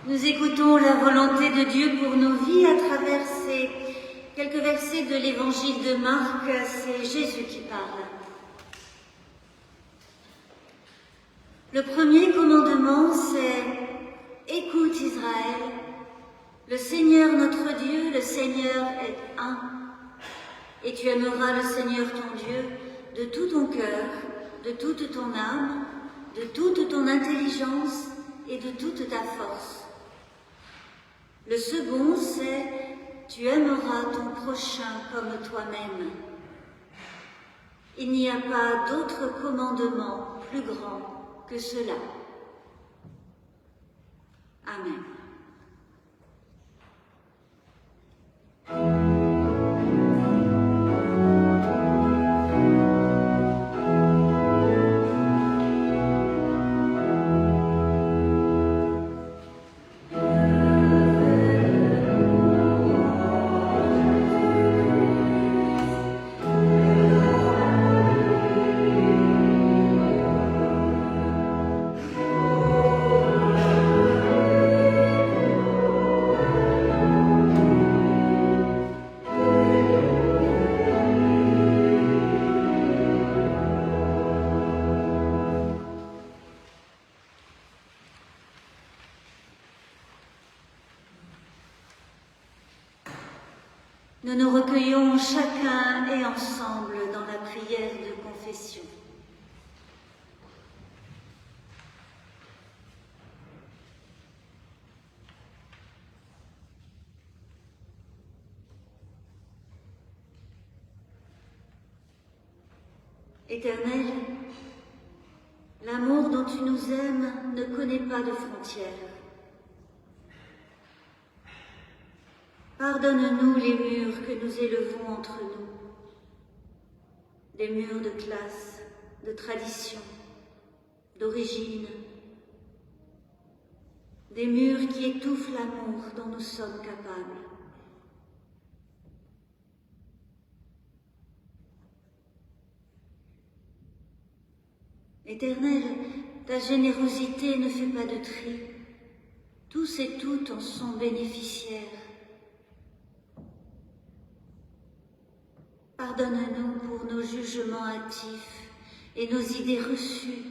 Nous écoutons la volonté de Dieu pour nos vies à travers ces quelques versets de l'évangile de Marc. C'est Jésus qui parle. Le premier commandement, c'est « Écoute Israël, le Seigneur notre Dieu, le Seigneur est un, et tu aimeras le Seigneur ton Dieu de tout ton cœur, de toute ton âme, de toute ton intelligence et de toute ta force. » Le second, c'est « Tu aimeras ton prochain comme toi-même. » Il n'y a pas d'autre commandement plus grand que cela. Amen. Nous nous recueillons chacun et ensemble dans la prière de confession. Éternel, l'amour dont tu nous aimes ne connaît pas de frontières. Pardonne-nous les murs que nous élevons entre nous, des murs de classe, de tradition, d'origine, des murs qui étouffent l'amour dont nous sommes capables. Éternel, ta générosité ne fait pas de tri, tous et toutes en sont bénéficiaires. Pardonne-nous pour nos jugements hâtifs et nos idées reçues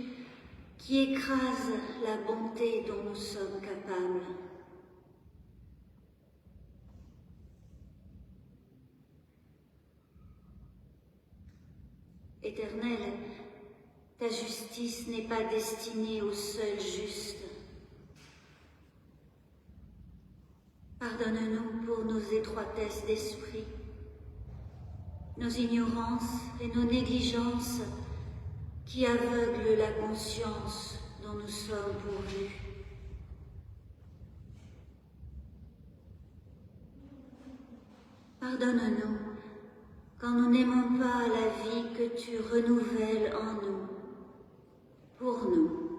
qui écrasent la bonté dont nous sommes capables. Éternel, ta justice n'est pas destinée aux seuls justes. Pardonne-nous pour nos étroitesses d'esprit, nos ignorances et nos négligences qui aveuglent la conscience dont nous sommes pourvus. Pardonne-nous quand nous n'aimons pas la vie que tu renouvelles en nous, pour nous.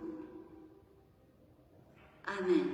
Amen.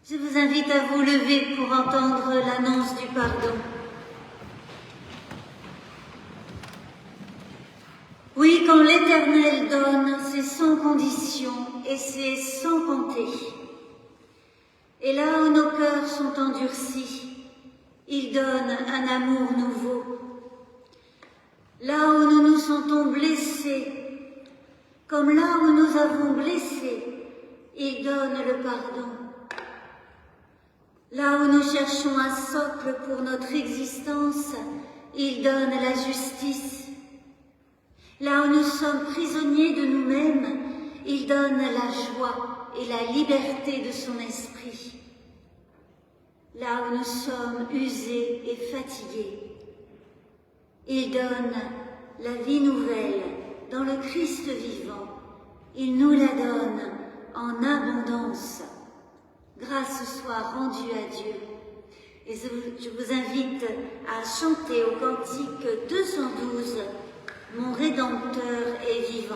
Je vous invite à vous lever pour entendre l'annonce du pardon. Oui, quand l'Éternel donne, c'est sans condition et c'est sans compter. Et là où nos cœurs sont endurcis, il donne un amour nouveau. Là où nous nous sentons blessés, comme là où nous avons blessé, il donne le pardon. Là où nous cherchons un socle pour notre existence, il donne la justice. Là où nous sommes prisonniers de nous-mêmes, il donne la joie et la liberté de son esprit. Là où nous sommes usés et fatigués, il donne la vie nouvelle dans le Christ vivant. Il nous la donne en abondance. Grâce soit rendue à Dieu. Et je vous invite à chanter au cantique 212, « Mon Rédempteur est vivant ».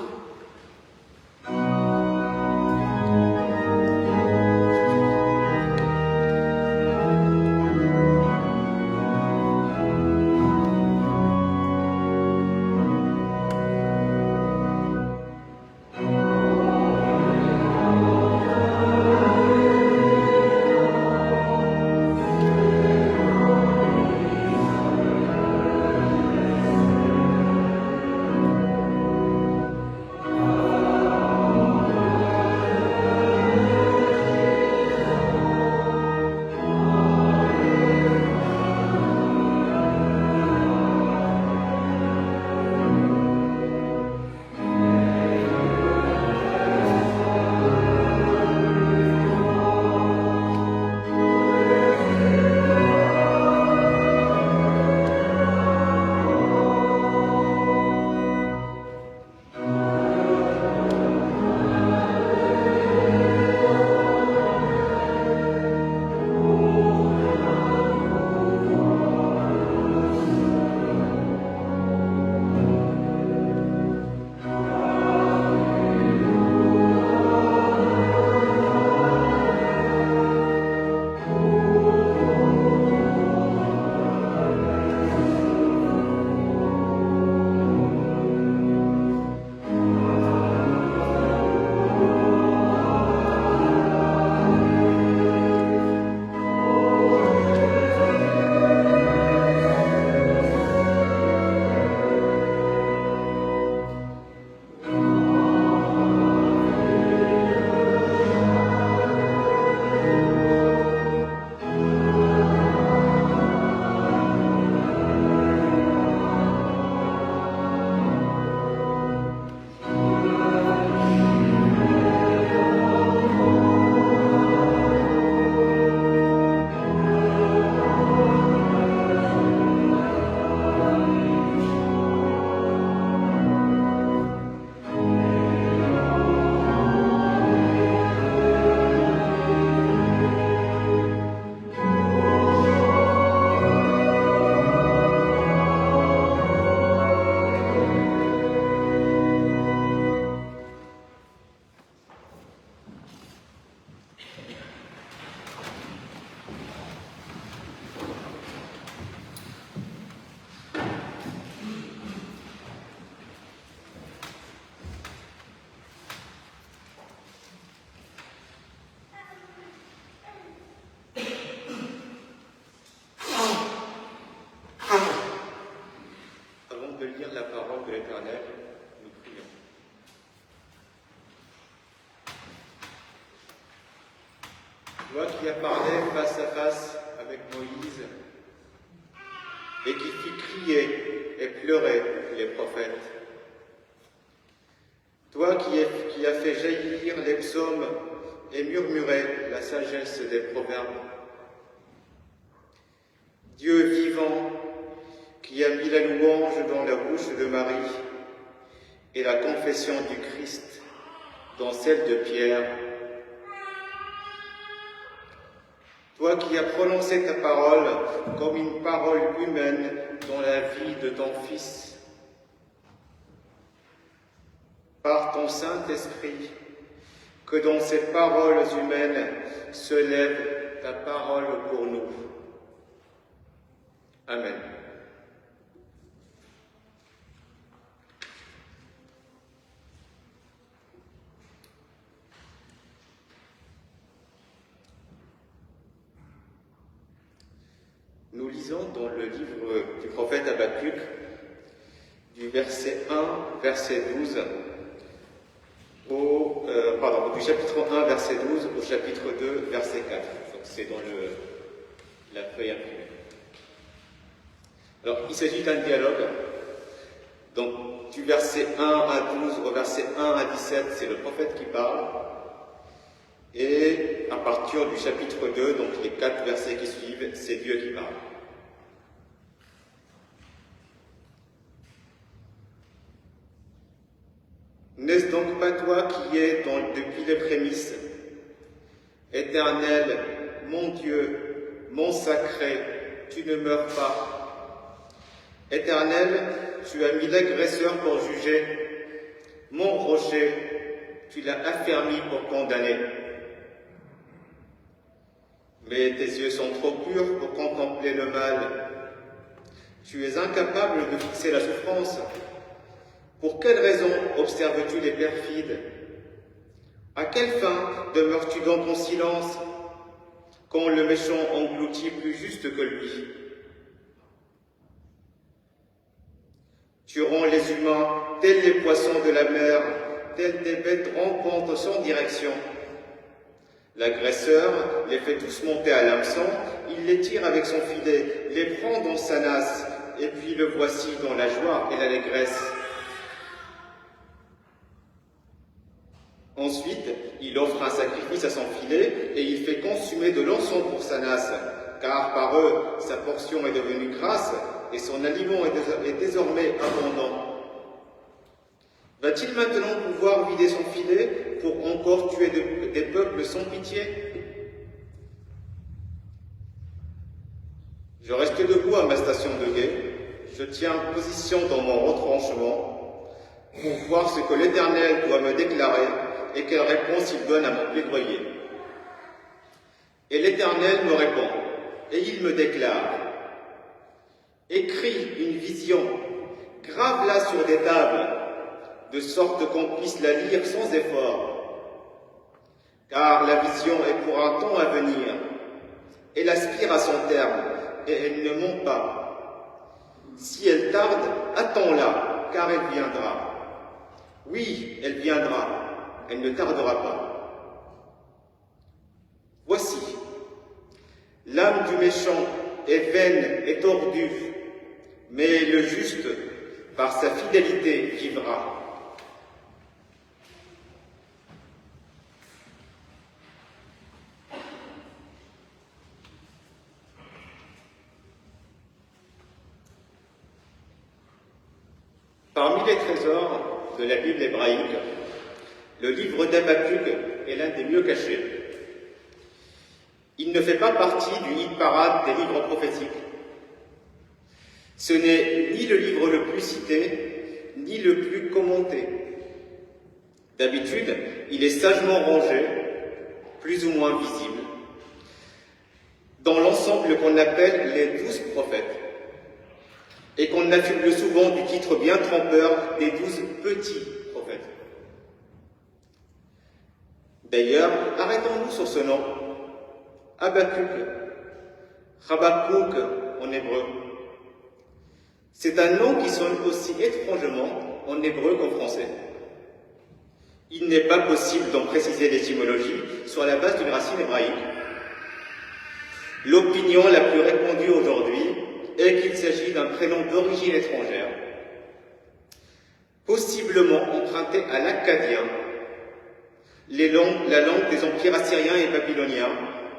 La parole de l'Éternel, nous prions. Toi qui as parlé face à face avec Moïse et qui fit crier et pleurer les prophètes, toi qui as fait jaillir les psaumes et murmurer la sagesse des proverbes, Dieu vivant, qui a mis la louange dans la bouche de Marie et la confession du Christ dans celle de Pierre. Toi qui as prononcé ta parole comme une parole humaine dans la vie de ton Fils, par ton Saint-Esprit, que dans ces paroles humaines se lève ta parole pour nous. Amen. Nous lisons dans le livre du prophète Habakkuk, du verset 1, verset 12, du chapitre 1, verset 12 au chapitre 2, verset 4. Donc c'est dans la feuille imprimée. Alors, il s'agit d'un dialogue. Donc, du verset 1 à 12 au verset 1 à 17, c'est le prophète qui parle. Et à partir du chapitre 2, donc les 4 versets qui suivent, c'est Dieu qui parle. N'est-ce donc pas toi qui es depuis les prémices, Éternel, mon Dieu, mon sacré, tu ne meurs pas. Éternel, tu as mis l'agresseur pour juger, mon rocher, tu l'as affermi pour condamner. Mais tes yeux sont trop purs pour contempler le mal. Tu es incapable de fixer la souffrance. Pour quelle raison observes-tu les perfides? À quelle fin demeures-tu dans ton silence quand le méchant engloutit plus juste que lui? Tu rends les humains tels les poissons de la mer, tels des bêtes rampantes sans direction. L'agresseur les fait tous monter à l'hameçon, il les tire avec son filet, les prend dans sa nasse, et puis le voici dans la joie et l'allégresse. Ensuite, il offre un sacrifice à son filet et il fait consumer de l'encens pour sa nasse, car par eux, sa portion est devenue grasse et son aliment est désormais abondant. Va-t-il maintenant pouvoir vider son filet pour encore tuer des peuples sans pitié? Je reste debout à ma station de guet, je tiens position dans mon retranchement pour voir ce que l'Éternel doit me déclarer et quelle réponse il donne à mon plaidoyer. Et l'Éternel me répond, et il me déclare, écris une vision, grave-la sur des tables, de sorte qu'on puisse la lire sans effort. Car la vision est pour un temps à venir, elle aspire à son terme, et elle ne monte pas. Si elle tarde, attends-la, car elle viendra. Oui, elle viendra. Elle ne tardera pas. Voici, l'âme du méchant est vaine et tordue, mais le juste, par sa fidélité, vivra. Parmi les trésors de la Bible hébraïque, le livre d'Habakkuk est l'un des mieux cachés. Il ne fait pas partie du hit-parade des livres prophétiques. Ce n'est ni le livre le plus cité, ni le plus commenté. D'habitude, il est sagement rangé, plus ou moins visible, dans l'ensemble qu'on appelle les 12 prophètes, et qu'on affuble souvent du titre bien trompeur des 12 petits prophètes. D'ailleurs, arrêtons-nous sur ce nom, Habakkuk, Habakkuk en hébreu. C'est un nom qui sonne aussi étrangement en hébreu qu'en français. Il n'est pas possible d'en préciser l'étymologie sur la base d'une racine hébraïque. L'opinion la plus répandue aujourd'hui est qu'il s'agit d'un prénom d'origine étrangère, possiblement emprunté à l'akkadien, la langue des empires assyriens et babyloniens,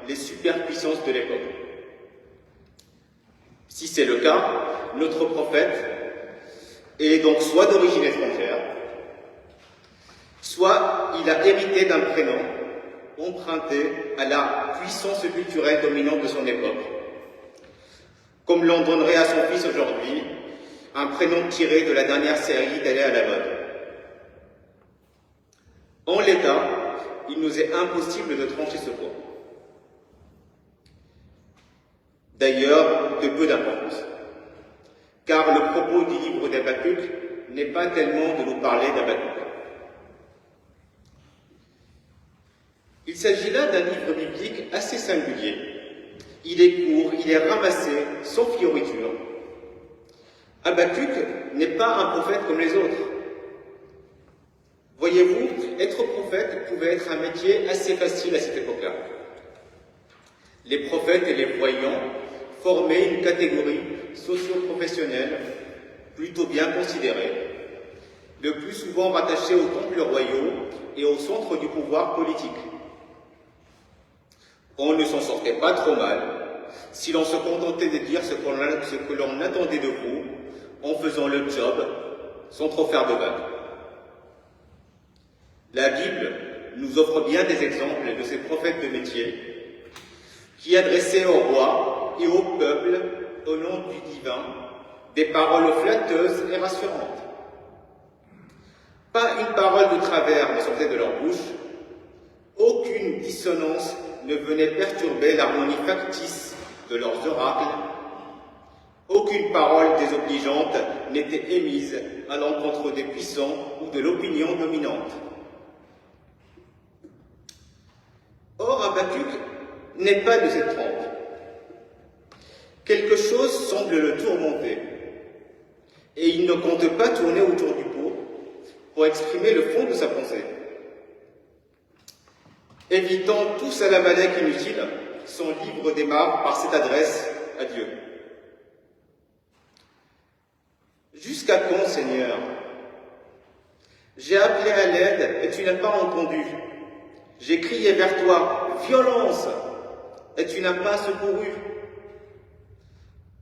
les superpuissances de l'époque. Si c'est le cas, notre prophète est donc soit d'origine étrangère, soit il a hérité d'un prénom emprunté à la puissance culturelle dominante de son époque, comme l'on donnerait à son fils aujourd'hui un prénom tiré de la dernière série télé à la mode. En l'état, il nous est impossible de trancher ce point. d'ailleurs de peu d'importance. Car le propos du livre d'Habakkuk n'est pas tellement de nous parler d'Habakkuk. Il s'agit là d'un livre biblique assez singulier. Il est court, il est ramassé, sans fioriture. Habakkuk n'est pas un prophète comme les autres. Voyez-vous, être prophète pouvait être un métier assez facile à cette époque-là. Les prophètes et les voyants formaient une catégorie socio-professionnelle plutôt bien considérée, le plus souvent rattachée aux temples royaux et au centre du pouvoir politique. On ne s'en sortait pas trop mal si l'on se contentait de dire ce que l'on attendait de vous en faisant le job sans trop faire de vagues. La Bible nous offre bien des exemples de ces prophètes de métier qui adressaient au roi et au peuple, au nom du divin, des paroles flatteuses et rassurantes. Pas une parole de travers ne sortait de leur bouche, aucune dissonance ne venait perturber l'harmonie factice de leurs oracles, aucune parole désobligeante n'était émise à l'encontre des puissants ou de l'opinion dominante. Or, Habakkuk n'est pas de cette trempe. Quelque chose semble le tourmenter, et il ne compte pas tourner autour du pot pour exprimer le fond de sa pensée. Évitant tout salamalek inutile, son livre démarre par cette adresse à Dieu. Jusqu'à quand, Seigneur? J'ai appelé à l'aide et tu n'as pas entendu. J'ai crié vers toi, violence, et tu n'as pas secouru.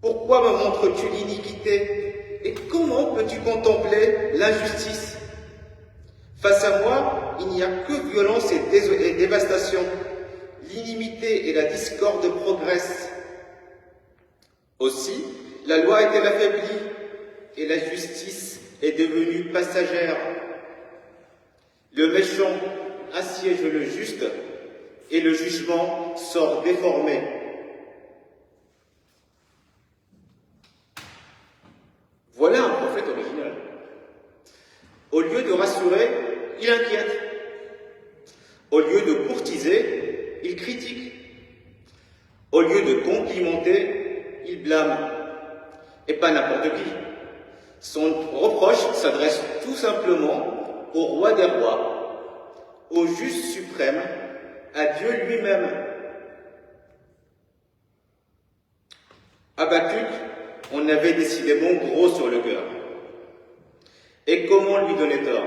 Pourquoi me montres-tu l'iniquité? Et comment peux-tu contempler l'injustice? Face à moi, il n'y a que violence et dévastation. L'inimité et la discorde progressent. Aussi, la loi est-elle affaiblie et la justice est devenue passagère. Le méchant assiège le juste et le jugement sort déformé. Voilà un prophète original. Au lieu de rassurer, il inquiète. Au lieu de courtiser, il critique. Au lieu de complimenter, il blâme. Et pas n'importe qui. Son reproche s'adresse tout simplement au roi des rois, au juste suprême, à Dieu lui-même. Habakkuk, on avait décidément gros sur le cœur. Et comment lui donner tort?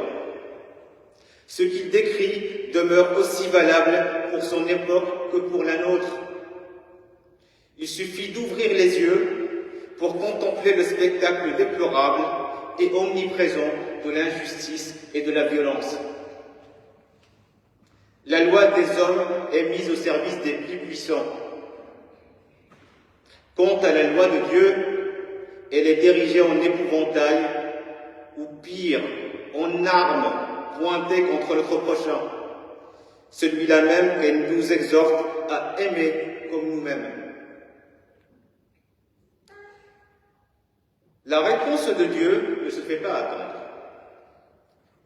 Ce qu'il décrit demeure aussi valable pour son époque que pour la nôtre. Il suffit d'ouvrir les yeux pour contempler le spectacle déplorable et omniprésent de l'injustice et de la violence. La loi des hommes est mise au service des plus puissants. Quant à la loi de Dieu, elle est dirigée en épouvantail, ou pire, en arme pointée contre notre prochain, celui-là même qu'elle nous exhorte à aimer comme nous-mêmes. La réponse de Dieu ne se fait pas attendre.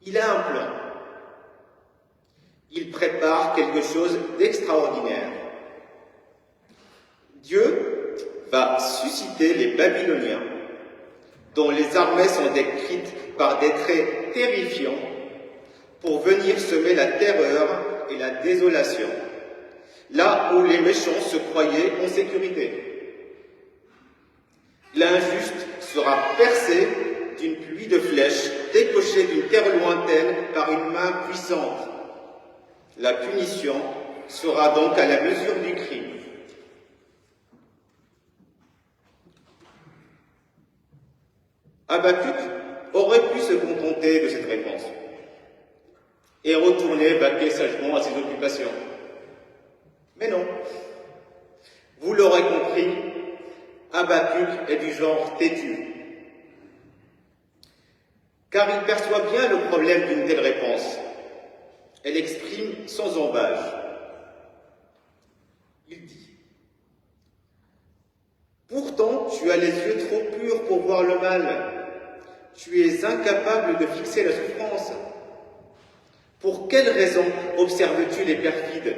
Il a un plan. Il prépare quelque chose d'extraordinaire. Dieu va susciter les Babyloniens, dont les armées sont décrites par des traits terrifiants, pour venir semer la terreur et la désolation, là où les méchants se croyaient en sécurité. L'injuste sera percé d'une pluie de flèches décochée d'une terre lointaine par une main puissante. La punition sera donc à la mesure du crime. Habakkuk aurait pu se contenter de cette réponse et retourner vaquer sagement à ses occupations. Mais non. Vous l'aurez compris, Habakkuk est du genre têtu. Car il perçoit bien le problème d'une telle réponse. Elle exprime sans embâche. Il dit tu as les yeux trop purs pour voir le mal. Tu es incapable de fixer la souffrance. Pour quelle raison observes-tu les perfides?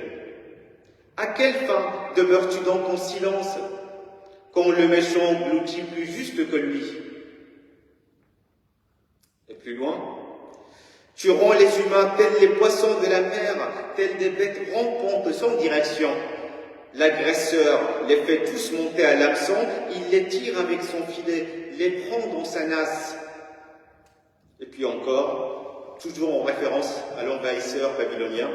À quelle fin demeures-tu donc en silence, quand le méchant engloutit plus juste que lui? Et plus loin, tu rends les humains tels les poissons de la mer, tels des bêtes rampantes sans direction. L'agresseur les fait tous monter à l'hameçon, il les tire avec son filet, les prend dans sa nasse. Et puis encore, toujours en référence à l'envahisseur babylonien,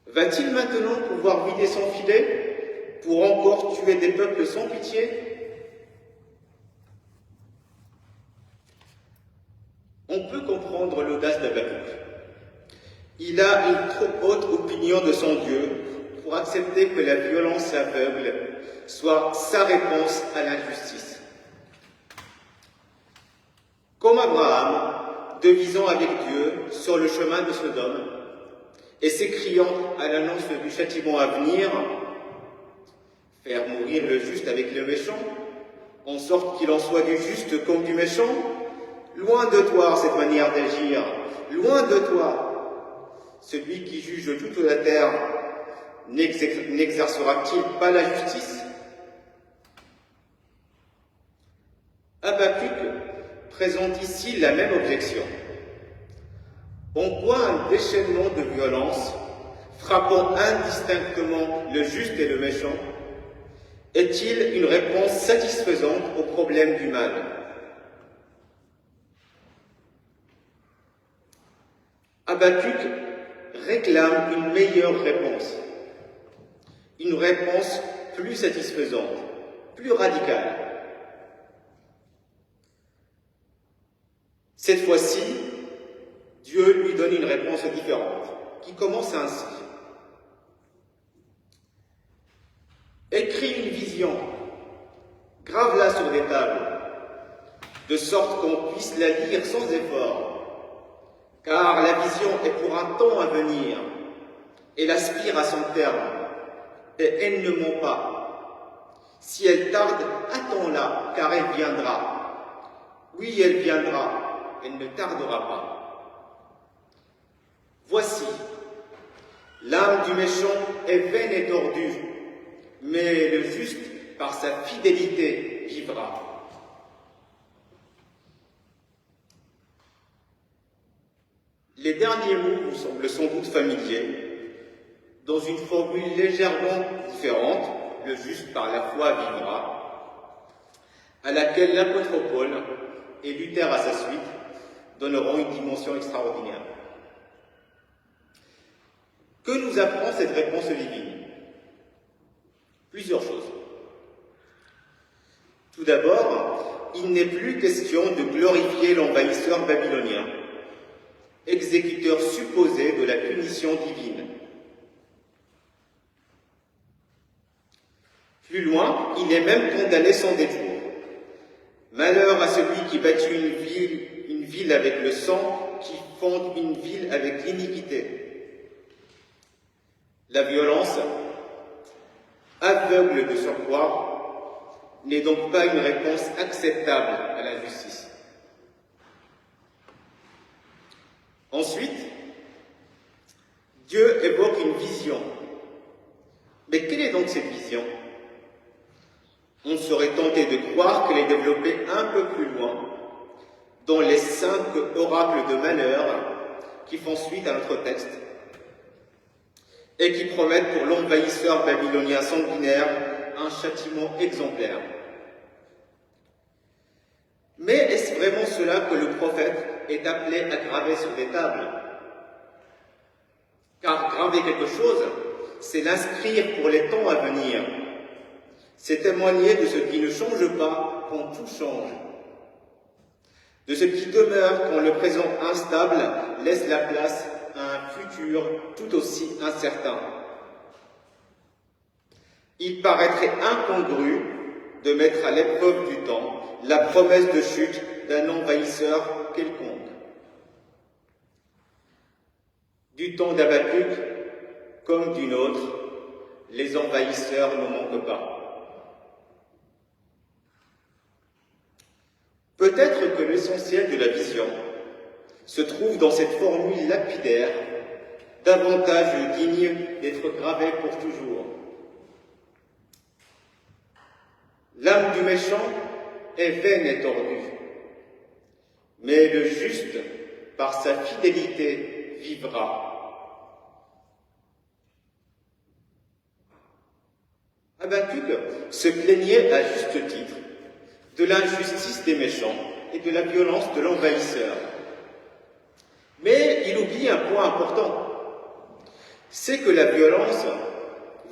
va-t-il maintenant pouvoir vider son filet pour encore tuer des peuples sans pitié? On peut comprendre l'audace d'Habakkuk. Il a une trop haute opinion de son Dieu pour accepter que la violence aveugle soit sa réponse à l'injustice. Comme Abraham, devisant avec Dieu sur le chemin de Sodome et s'écriant à l'annonce du châtiment à venir, faire mourir le juste avec le méchant, en sorte qu'il en soit du juste comme du méchant. Loin de toi cette manière d'agir, loin de toi. Celui qui juge toute la terre n'exercera-t-il pas la justice? Habakkuk présente ici la même objection. En quoi un déchaînement de violence, frappant indistinctement le juste et le méchant, est-il une réponse satisfaisante au problème du mal? Habakkuk réclame une meilleure réponse, une réponse plus satisfaisante, plus radicale. Cette fois-ci, Dieu lui donne une réponse différente, qui commence ainsi. Écris une vision, grave-la sur des tables, de sorte qu'on puisse la lire sans effort. Car la vision est pour un temps à venir, elle aspire à son terme, et elle ne ment pas. Si elle tarde, attends-la, car elle viendra. Oui, elle viendra, elle ne tardera pas. Voici, l'âme du méchant est vaine et tordue, mais le juste, par sa fidélité, vivra. Les derniers mots vous semblent sans doute familiers. Dans une formule légèrement différente, le juste par la foi vivra, à laquelle l'apôtre Paul et Luther à sa suite donneront une dimension extraordinaire. Que nous apprend cette réponse divine? Plusieurs choses. Tout d'abord, il n'est plus question de glorifier l'envahisseur babylonien, exécuteur supposé de la punition divine. Plus loin, il est même condamné sans détour. Malheur à celui qui bâtit une ville avec le sang, qui fonde une ville avec l'iniquité. La violence, aveugle de surcroît, n'est donc pas une réponse acceptable à la justice. Ensuite, Dieu évoque une vision. Mais quelle est donc cette vision? On serait tenté de croire qu'elle est développée un peu plus loin, dans les 5 oracles de malheur qui font suite à notre texte, et qui promettent pour l'envahisseur babylonien sanguinaire un châtiment exemplaire. Mais est-ce vraiment cela que le prophète est appelé à graver sur des tables? Car graver quelque chose, c'est l'inscrire pour les temps à venir. C'est témoigner de ce qui ne change pas quand tout change. De ce qui demeure quand le présent instable laisse la place à un futur tout aussi incertain. Il paraîtrait incongru de mettre à l'épreuve du temps la promesse de chute d'un envahisseur quelconque. Du temps d'Habakkuk, comme du nôtre, les envahisseurs ne manquent pas. Peut-être que l'essentiel de la vision se trouve dans cette formule lapidaire, davantage digne d'être gravée pour toujours. L'âme du méchant est vaine et tordue, mais le juste, par sa fidélité, vivra. Habacuc se plaignait à juste titre de l'injustice des méchants et de la violence de l'envahisseur. Mais il oublie un point important, c'est que la violence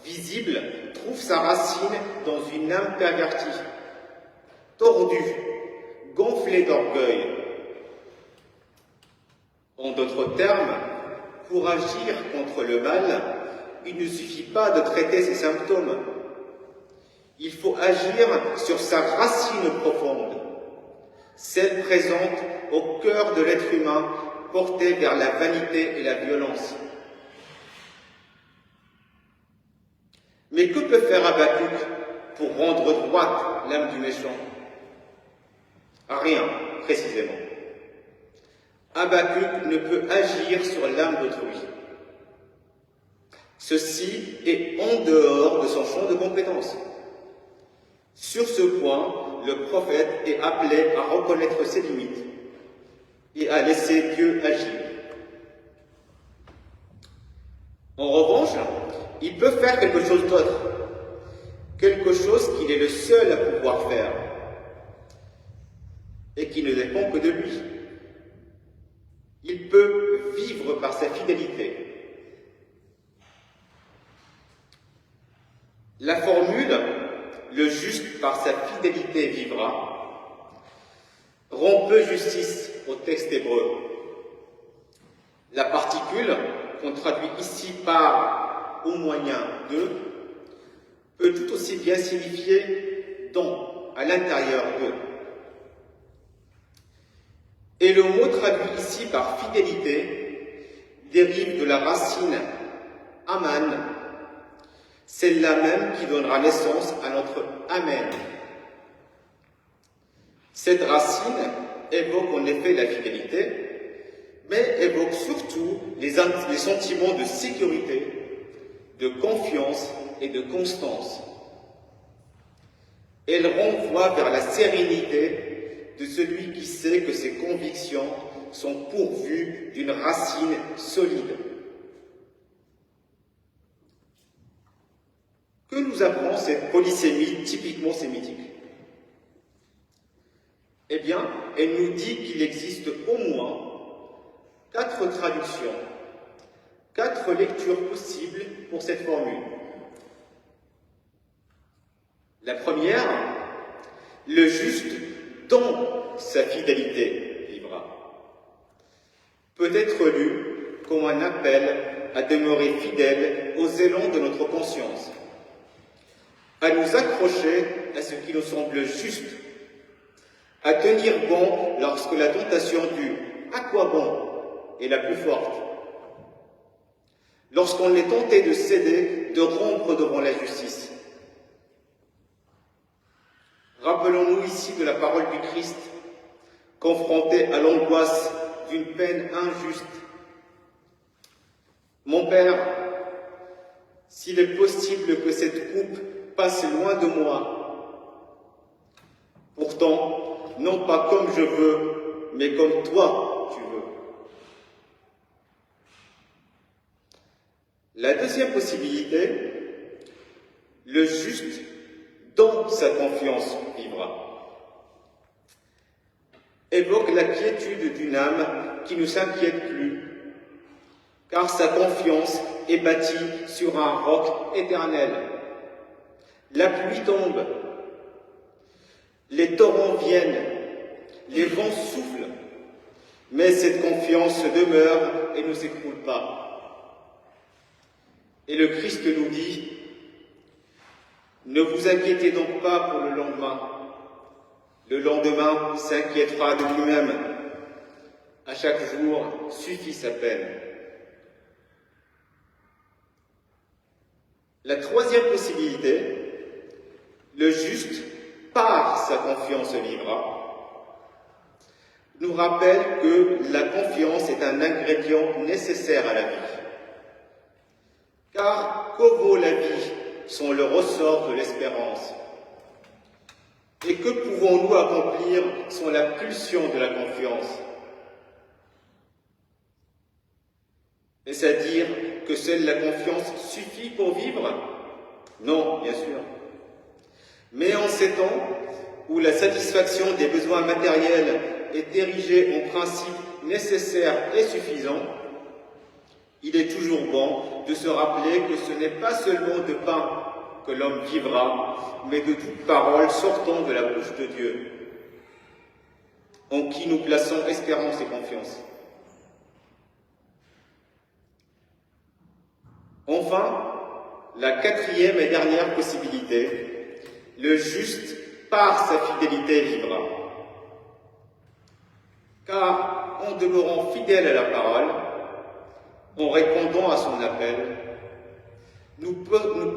visible trouve sa racine dans une âme pervertie, tordue, gonflée d'orgueil. En d'autres termes, pour agir contre le mal, il ne suffit pas de traiter ses symptômes. Il faut agir sur sa racine profonde, celle présente au cœur de l'être humain, porté vers la vanité et la violence. Mais que peut faire Habacuc pour rendre droite l'âme du méchant? Rien, précisément. Habacuc ne peut agir sur l'âme d'autrui. Ceci est en dehors de son champ de compétences. Sur ce point, le prophète est appelé à reconnaître ses limites et à laisser Dieu agir. En revanche, il peut faire quelque chose d'autre, quelque chose qu'il est le seul à pouvoir faire et qui ne dépend que de lui. Il peut vivre par sa fidélité. La formule « le juste par sa fidélité vivra » rend peu justice au texte hébreu. La particule, qu'on traduit ici par « au moyen de », peut tout aussi bien signifier « dans », à l'intérieur de. Et le mot traduit ici par « fidélité » dérive de la racine « aman », celle-là même qui donnera naissance à notre « amen ». Cette racine évoque en effet la fidélité, mais évoque surtout les sentiments de sécurité, de confiance et de constance. Elle renvoie vers la sérénité de celui qui sait que ses convictions sont pourvues d'une racine solide. Que nous apprend cette polysémie typiquement sémitique? Eh bien, elle nous dit qu'il existe au moins 4 traductions, 4 lectures possibles pour cette formule. La première, le juste dans sa fidélité vivra, peut être lue comme un appel à demeurer fidèle aux élans de notre conscience, à nous accrocher à ce qui nous semble juste, à tenir bon lorsque la tentation du « à quoi bon » est la plus forte, lorsqu'on est tenté de céder, de rompre devant la justice. Rappelons-nous ici de la parole du Christ, confronté à l'angoisse d'une peine injuste. « Mon Père, s'il est possible que cette coupe passe loin de moi. Pourtant, non pas comme je veux, mais comme toi tu veux. » La deuxième possibilité, le juste dans sa confiance vivra, évoque la quiétude d'une âme qui ne s'inquiète plus, car sa confiance est bâtie sur un roc éternel. La pluie tombe, les torrents viennent, les vents soufflent, mais cette confiance demeure et ne s'écroule pas. Et le Christ nous dit, ne vous inquiétez donc pas pour le lendemain. Le lendemain s'inquiétera de lui-même. À chaque jour suffit sa peine. La troisième possibilité, le juste par sa confiance vivra, nous rappelle que la confiance est un ingrédient nécessaire à la vie. Car que vaut la vie sans le ressort de l'espérance? Et que pouvons-nous accomplir sans la pulsion de la confiance? Est-ce à dire que seule la confiance suffit pour vivre? Non, bien sûr. Mais en ces temps où la satisfaction des besoins matériels est érigée en principe nécessaire et suffisant, il est toujours bon de se rappeler que ce n'est pas seulement de pain que l'homme vivra, mais de toute parole sortant de la bouche de Dieu, en qui nous plaçons espérance et confiance. Enfin, la quatrième et dernière possibilité, le juste par sa fidélité vivra. Car en demeurant fidèle à la parole, en répondant à son appel, nous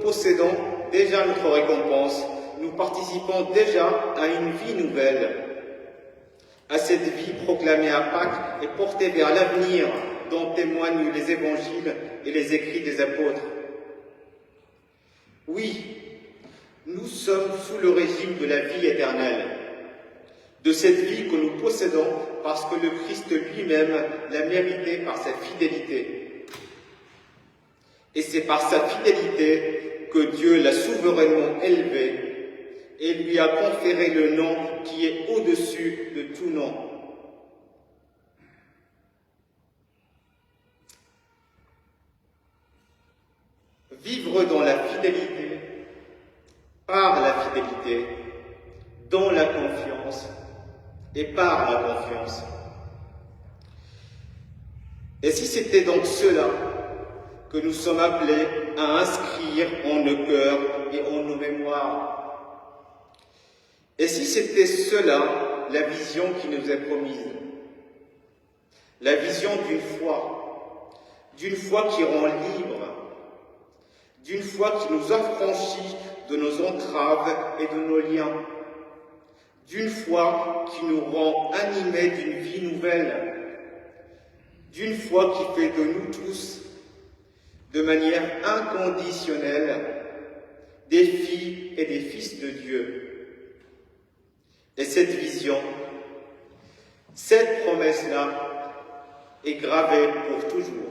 possédons déjà notre récompense, nous participons déjà à une vie nouvelle, à cette vie proclamée à Pâques et portée vers l'avenir dont témoignent les évangiles et les écrits des apôtres. Oui, nous sommes sous le régime de la vie éternelle, de cette vie que nous possédons parce que le Christ lui-même l'a méritée par sa fidélité. Et c'est par sa fidélité que Dieu l'a souverainement élevé et lui a conféré le nom qui est au-dessus de tout nom. Vivre dans la fidélité, par la fidélité, dans la confiance et par la confiance. Et si c'était donc cela que nous sommes appelés à inscrire en nos cœurs et en nos mémoires? Et si c'était cela la vision qui nous est promise? La vision d'une foi qui rend libre, d'une foi qui nous affranchit de nos entraves et de nos liens, d'une foi qui nous rend animés d'une vie nouvelle, d'une foi qui fait de nous tous, de manière inconditionnelle, des filles et des fils de Dieu. Et cette vision, cette promesse-là est gravée pour toujours.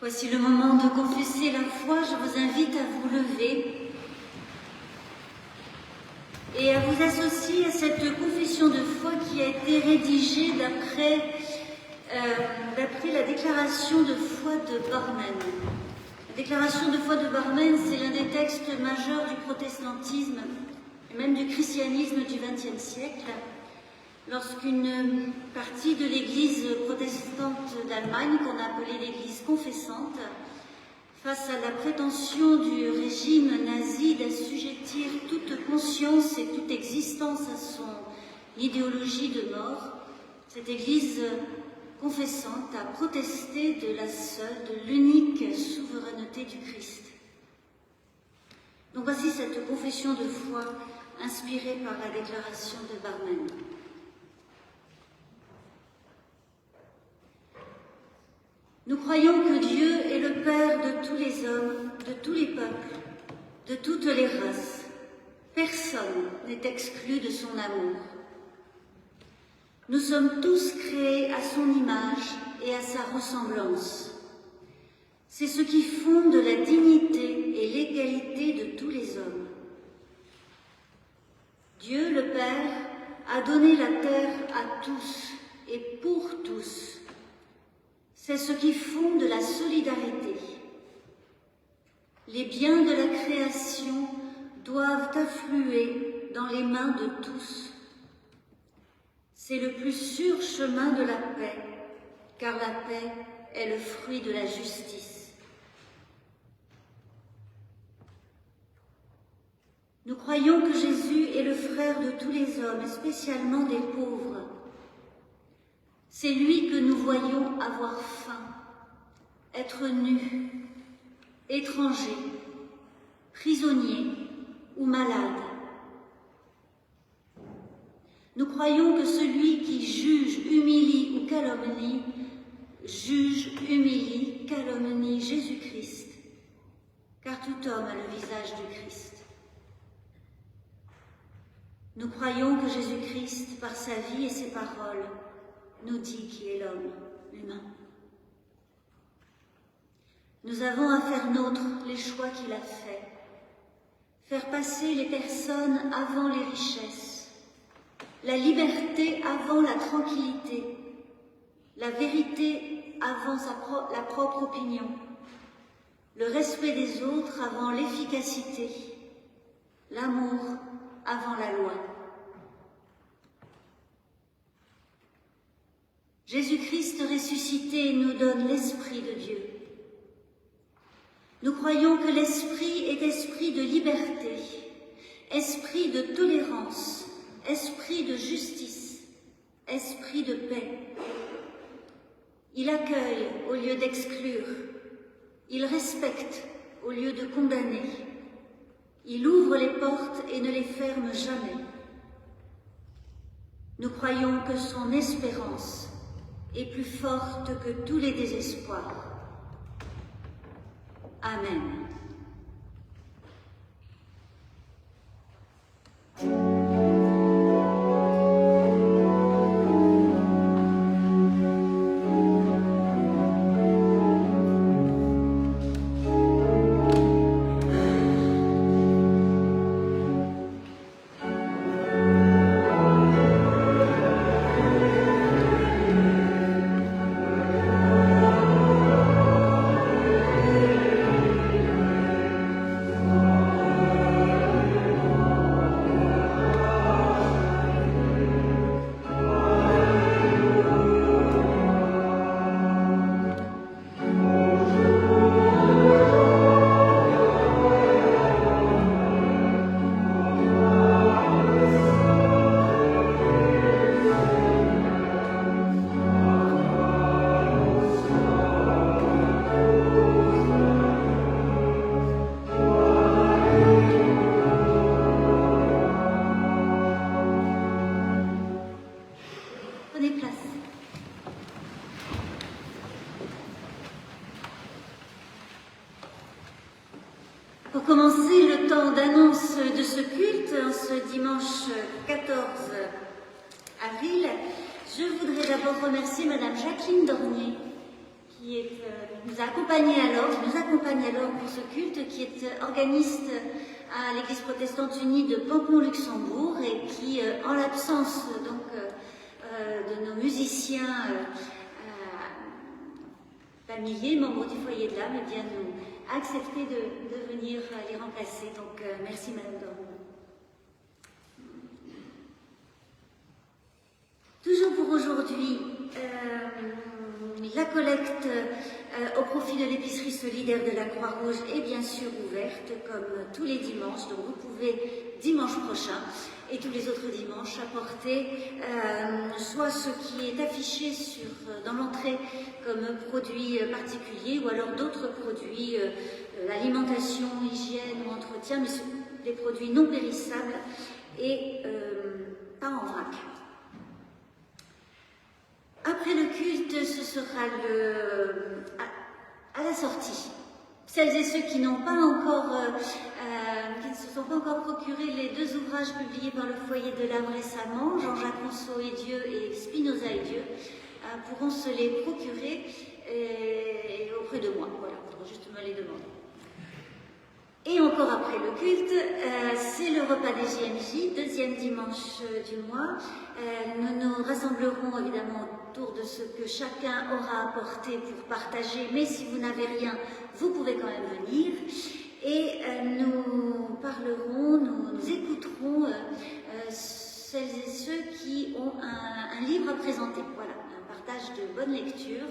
Voici le moment de confesser la foi. Je vous invite à vous lever et à vous associer à cette confession de foi qui a été rédigée d'après la déclaration de foi de Barmen. La déclaration de foi de Barmen, c'est l'un des textes majeurs du protestantisme et même du christianisme du XXe siècle. Lorsqu'une partie de l'Église protestante d'Allemagne, qu'on a appelée l'Église confessante, face à la prétention du régime nazi d'assujettir toute conscience et toute existence à son idéologie de mort, cette Église confessante a protesté de la seule, de l'unique souveraineté du Christ. Donc voici cette confession de foi inspirée par la déclaration de Barmen. Nous croyons que Dieu est le Père de tous les hommes, de tous les peuples, de toutes les races. Personne n'est exclu de son amour. Nous sommes tous créés à son image et à sa ressemblance. C'est ce qui fonde la dignité et l'égalité de tous les hommes. Dieu, le Père, a donné la terre à tous et pour tous. C'est ce qui fonde la solidarité. Les biens de la création doivent affluer dans les mains de tous. C'est le plus sûr chemin de la paix, car la paix est le fruit de la justice. Nous croyons que Jésus est le frère de tous les hommes, et spécialement des pauvres. C'est lui que nous voyons avoir faim, être nu, étranger, prisonnier ou malade. Nous croyons que celui qui juge, humilie ou calomnie, juge, humilie, calomnie Jésus-Christ, car tout homme a le visage du Christ. Nous croyons que Jésus-Christ, par sa vie et ses paroles, nous dit qui est l'homme, l'humain. Nous avons à faire nôtres les choix qu'il a faits, faire passer les personnes avant les richesses, la liberté avant la tranquillité, la vérité avant la propre opinion, le respect des autres avant l'efficacité, l'amour avant la loi. Jésus-Christ ressuscité nous donne l'Esprit de Dieu. Nous croyons que l'Esprit est esprit de liberté, esprit de tolérance, esprit de justice, esprit de paix. Il accueille au lieu d'exclure, il respecte au lieu de condamner, il ouvre les portes et ne les ferme jamais. Nous croyons que son espérance est plus forte que tous les désespoirs. Amen. Pour commencer le temps d'annonce de ce culte, en ce dimanche 14 avril, je voudrais d'abord remercier Madame Jacqueline Dornier, nous accompagne alors pour ce culte, qui est organiste à l'Église protestante unie de Pampelon-Luxembourg et qui, en l'absence donc de nos musiciens familiers, membres du foyer de l'âme, eh bien, nous a accepté de venir les remplacer. Donc merci Madame Dormont. Toujours pour aujourd'hui, la collecte au profit de l'épicerie solidaire de la Croix-Rouge est bien sûr ouverte comme tous les dimanches, donc vous pouvez dimanche prochain et tous les autres dimanches apporter soit ce qui est affiché dans l'entrée comme produits particuliers ou alors d'autres produits, alimentation, hygiène ou entretien, mais des produits non périssables et pas en vrac. Après le culte, ce sera à la sortie. Celles et ceux qui n'ont pas encore, qui ne se sont pas encore procurés les 2 ouvrages publiés par le Foyer de l'âme récemment, Jean-Jacques Rousseau et Dieu et Spinoza et Dieu, pourront se les procurer auprès de moi. Voilà, il faudra juste me les demander. Et encore après le culte, c'est le repas des JMJ, 2e dimanche du mois. Nous nous rassemblerons évidemment autour de ce que chacun aura apporté pour partager, mais si vous n'avez rien, vous pouvez quand même venir. Et nous parlerons, nous écouterons celles et ceux qui ont un livre à présenter. Voilà, un partage de bonne lecture.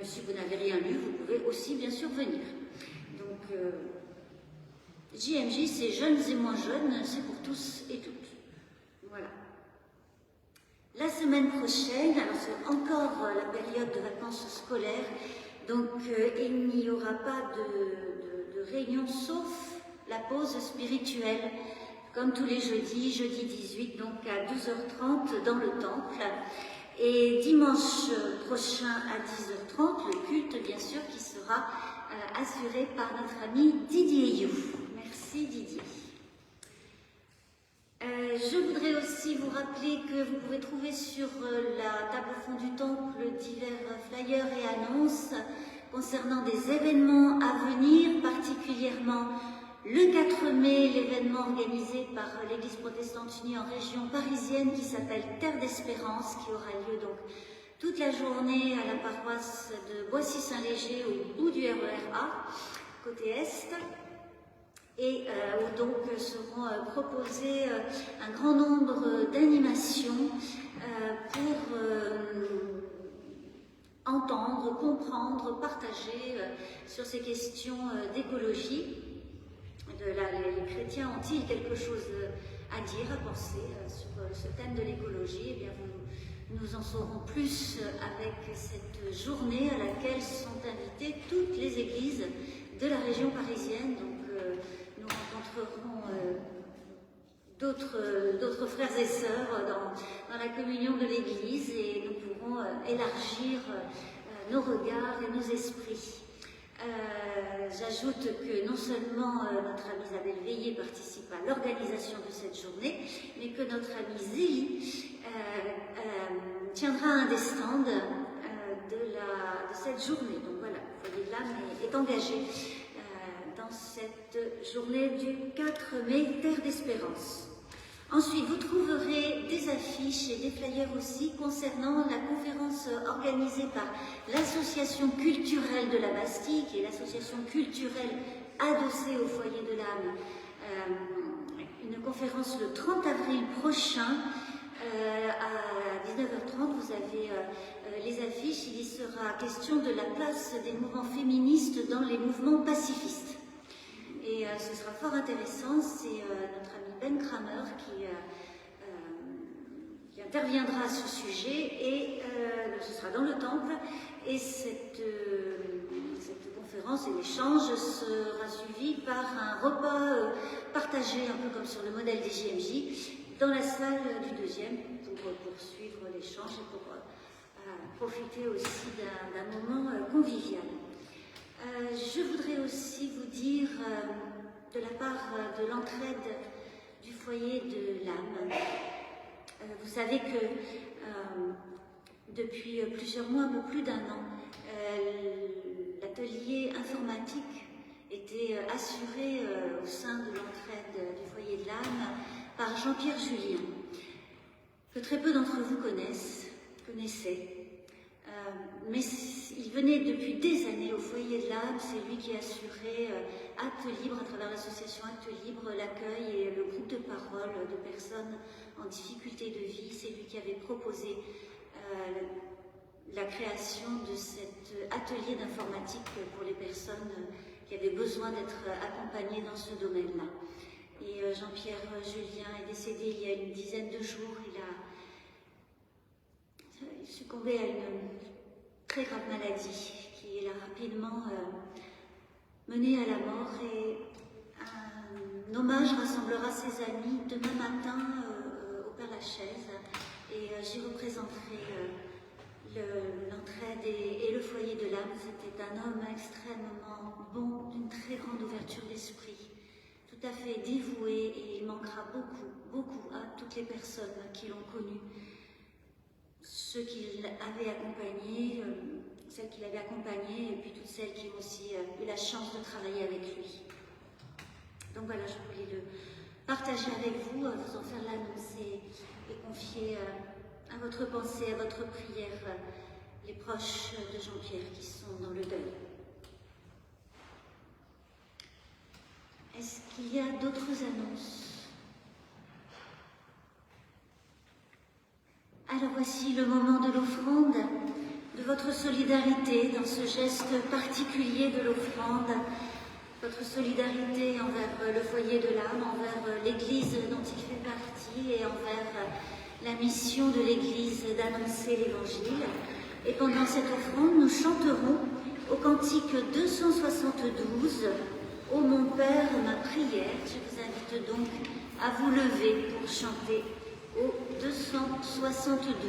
Si vous n'avez rien lu, vous pouvez aussi bien sûr venir. Donc, JMJ, c'est jeunes et moins jeunes, c'est pour tous et toutes. Voilà. La semaine prochaine, alors c'est encore la période de vacances scolaires, donc il n'y aura pas de réunion sauf la pause spirituelle, comme tous les jeudis, jeudi 18, donc à 12h30 dans le temple. Et dimanche prochain à 10h30, le culte bien sûr qui sera assuré par notre ami Didier You. Merci Didier. Je voudrais aussi vous rappeler que vous pouvez trouver sur la table au fond du temple divers flyers et annonces concernant des événements à venir, particulièrement le 4 mai, l'événement organisé par l'Église protestante unie en région parisienne qui s'appelle Terre d'Espérance, qui aura lieu donc toute la journée à la paroisse de Boissy-Saint-Léger au bout du RER A, côté Est. Et où donc seront proposées un grand nombre d'animations pour entendre, comprendre, partager sur ces questions d'écologie. Les chrétiens ont-ils quelque chose à dire, à penser sur ce thème de l'écologie? Eh bien, nous en saurons plus avec cette journée à laquelle sont invitées toutes les églises de la région parisienne. Donc, nous rencontrerons d'autres frères et sœurs dans la communion de l'Église et nous pourrons élargir nos regards et nos esprits. J'ajoute que non seulement notre amie Isabelle Veillé participe à l'organisation de cette journée, mais que notre amie Zélie tiendra un des stands de cette journée. Donc voilà, le foyer de l'âme est engagé dans cette journée du 4 mai, Terre d'Espérance. Ensuite, vous trouverez des affiches et des flyers aussi concernant la conférence organisée par l'Association culturelle de la Bastille, qui est l'association culturelle adossée au foyer de l'âme. Une conférence le 30 avril prochain à 19h30. Vous avez les affiches. Il y sera question de la place des mouvements féministes dans les mouvements pacifistes. Et ce sera fort intéressant, c'est notre ami Ben Kramer qui interviendra à ce sujet et ce sera dans le temple et cette conférence et l'échange sera suivi par un repas partagé un peu comme sur le modèle des JMJ dans la salle du 2e pour poursuivre l'échange et pour profiter aussi d'un moment convivial. Je voudrais aussi vous dire, de la part de l'entraide du foyer de l'âme, vous savez que depuis plusieurs mois, un peu plus d'1 an, l'atelier informatique était assuré au sein de l'entraide du foyer de l'âme par Jean-Pierre Julien, que très peu d'entre vous connaissaient. Mais il venait depuis des années au foyer de l'âme, c'est lui qui assurait Actes Libre, à travers l'association Actes Libre, l'accueil et le groupe de parole de personnes en difficulté de vie. C'est lui qui avait proposé la création de cet atelier d'informatique pour les personnes qui avaient besoin d'être accompagnées dans ce domaine-là. Et Jean-Pierre Julien est décédé il y a une dizaine de jours. Il succombé à une très grave maladie qui l'a rapidement mené à la mort, et un hommage rassemblera ses amis demain matin au Père-Lachaise, et j'y représenterai l'entraide et le foyer de l'âme. C'était un homme extrêmement bon, d'une très grande ouverture d'esprit, tout à fait dévoué, et il manquera beaucoup à toutes les personnes qui l'ont connu, ceux qu'il avait accompagnés, celles qu'il avait accompagnées, et puis toutes celles qui ont aussi eu la chance de travailler avec lui. Donc voilà, je voulais le partager avec vous, vous en faire l'annonce et confier à votre pensée, à votre prière, les proches de Jean-Pierre qui sont dans le deuil. Est-ce qu'il y a d'autres annonces ? Alors voici le moment de l'offrande, de votre solidarité dans ce geste particulier de l'offrande, votre solidarité envers le foyer de l'âme, envers l'Église dont il fait partie et envers la mission de l'Église d'annoncer l'Évangile. Et pendant cette offrande, nous chanterons au cantique 272, « Ô mon Père, ma prière ». Je vous invite donc à vous lever pour chanter au 272.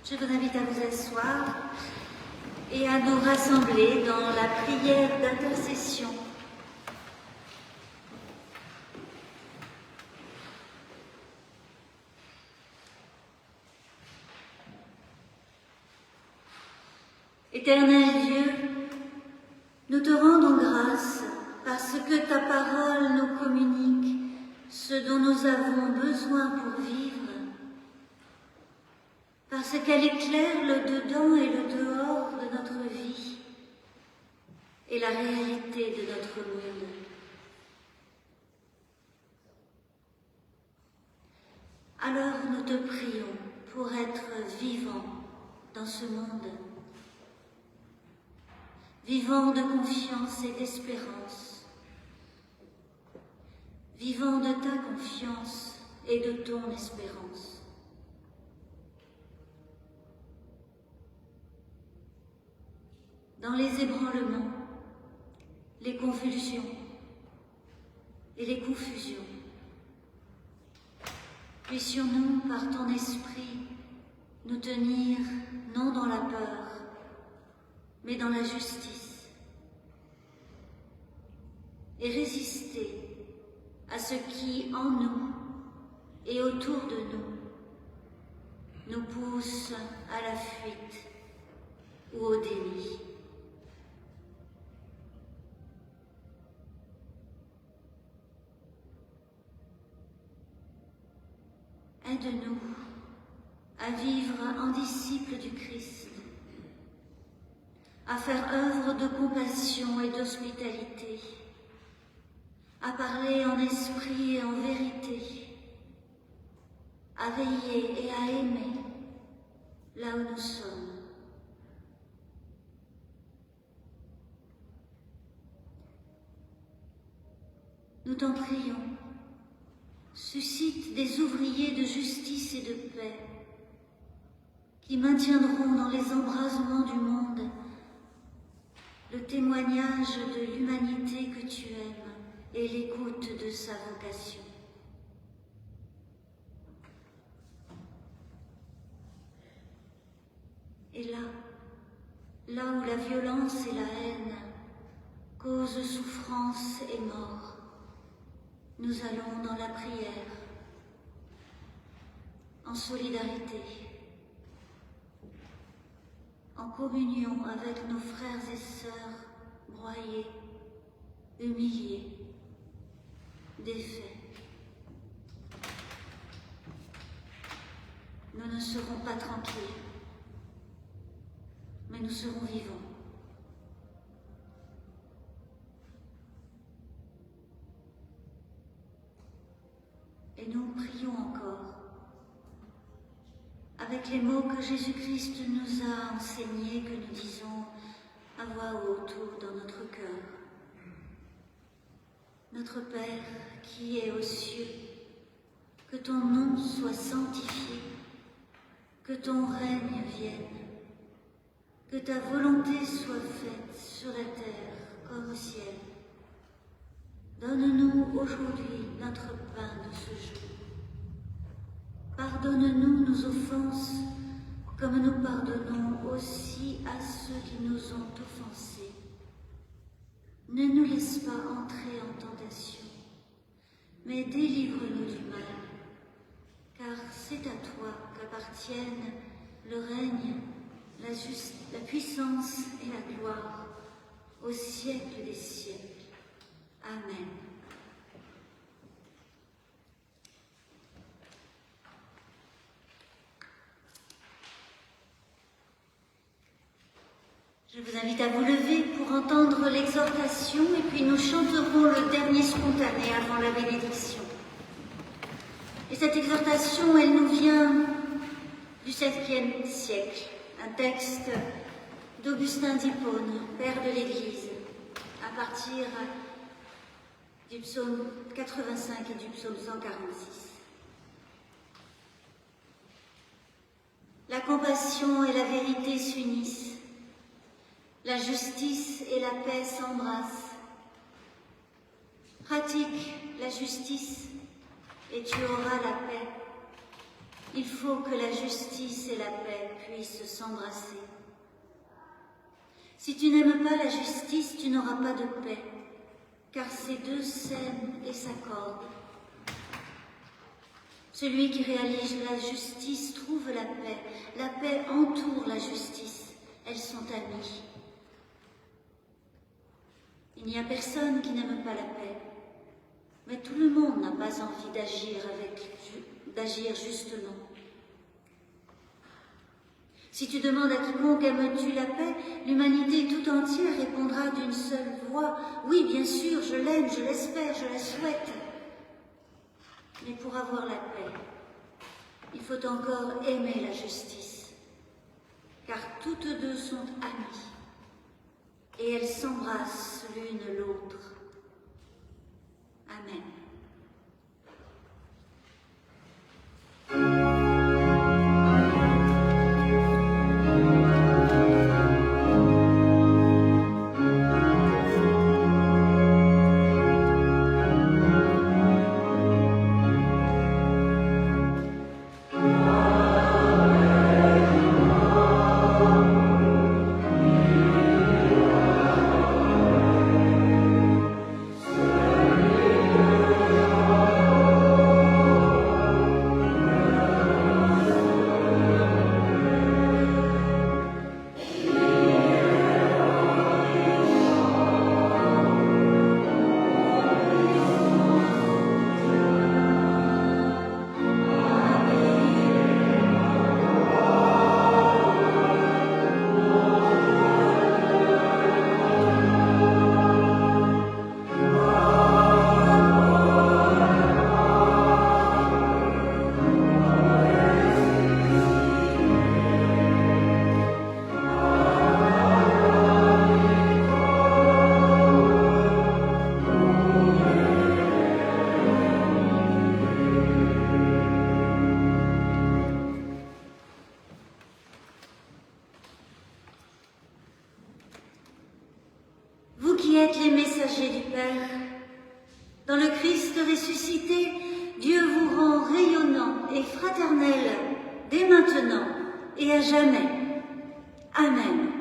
Je vous invite à vous asseoir et à nous rassembler dans la prière d'intercession. Éternel Dieu, nous te rendons grâce parce que ta parole nous communique ce dont nous avons besoin pour vivre, parce qu'elle éclaire le dedans et le dehors de notre vie et la réalité de notre monde. Alors nous te prions pour être vivants dans ce monde, vivants de confiance et d'espérance, vivants de ta confiance et de ton espérance. Dans les ébranlements, les convulsions et les confusions, puissions-nous, par ton esprit, nous tenir non dans la peur, mais dans la justice, et résister à ce qui, en nous et autour de nous pousse à la fuite ou au déni. Aide-nous à vivre en disciples du Christ, à faire œuvre de compassion et d'hospitalité, à parler en esprit et en vérité, à veiller et à aimer là où nous sommes. Nous t'en prions. Suscite des ouvriers de justice et de paix qui maintiendront dans les embrasements du monde le témoignage de l'humanité que tu aimes et l'écoute de sa vocation. Et là où la violence et la haine causent souffrance et mort, nous allons dans la prière, en solidarité, en communion avec nos frères et sœurs broyés, humiliés, défaits. Nous ne serons pas tranquilles, mais nous serons vivants. Et nous prions encore, avec les mots que Jésus-Christ nous a enseignés, que nous disons à voix haute ou dans notre cœur. Notre Père qui es aux cieux, que ton nom soit sanctifié, que ton règne vienne, que ta volonté soit faite sur la terre comme au ciel. Donne-nous aujourd'hui notre pain de ce jour. Pardonne-nous nos offenses, comme nous pardonnons aussi à ceux qui nous ont offensés. Ne nous laisse pas entrer en tentation, mais délivre-nous du mal, car c'est à toi qu'appartiennent le règne, la puissance et la gloire, au siècle des siècles. Amen. Je vous invite à vous lever pour entendre l'exhortation et puis nous chanterons le dernier spontané avant la bénédiction. Et cette exhortation, elle nous vient du 7e siècle, un texte d'Augustin d'Hippone, père de l'Église, à partir du psaume 85 et du psaume 146. La compassion et la vérité s'unissent, la justice et la paix s'embrassent. Pratique la justice et tu auras la paix. Il faut que la justice et la paix puissent s'embrasser. Si tu n'aimes pas la justice, tu n'auras pas de paix, car ces deux s'aiment et s'accordent. Celui qui réalise la justice trouve la paix. La paix entoure la justice elles sont amies. Il n'y a personne qui n'aime pas la paix, mais tout le monde n'a pas envie d'agir justement. Si tu demandes à quiconque aimes-tu la paix, l'humanité tout entière répondra d'une seule voix, oui, bien sûr, je l'aime, je l'espère, je la souhaite. Mais pour avoir la paix, il faut encore aimer la justice, car toutes deux sont amies, et elles s'embrassent l'une l'autre. Amen. Qui êtes les messagers du Père, dans le Christ ressuscité, Dieu vous rend rayonnant et fraternel dès maintenant et à jamais. Amen.